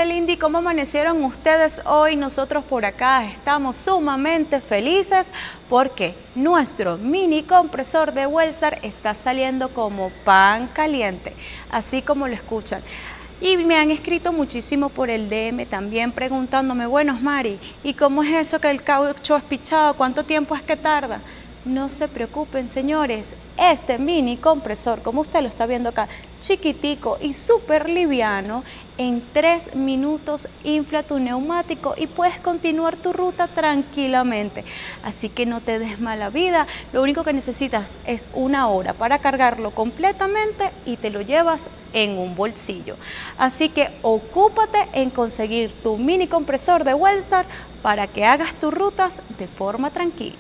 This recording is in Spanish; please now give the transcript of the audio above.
gente linda, ¿y cómo amanecieron ustedes hoy? Nosotros por acá estamos sumamente felices porque nuestro mini compresor de Wellstar está saliendo como pan caliente, así como lo escuchan. Y me han escrito muchísimo por el DM también preguntándome, bueno, Mari, ¿y cómo es eso que el caucho es pichado? ¿Cuánto tiempo es que tarda? No se preocupen, señores, este mini compresor, como usted lo está viendo acá, chiquitico y súper liviano, en 3 minutos infla tu neumático y puedes continuar tu ruta tranquilamente. Así que no te des mala vida, lo único que necesitas es 1 hora para cargarlo completamente y te lo llevas en un bolsillo. Así que ocúpate en conseguir tu mini compresor de Wellstar para que hagas tus rutas de forma tranquila.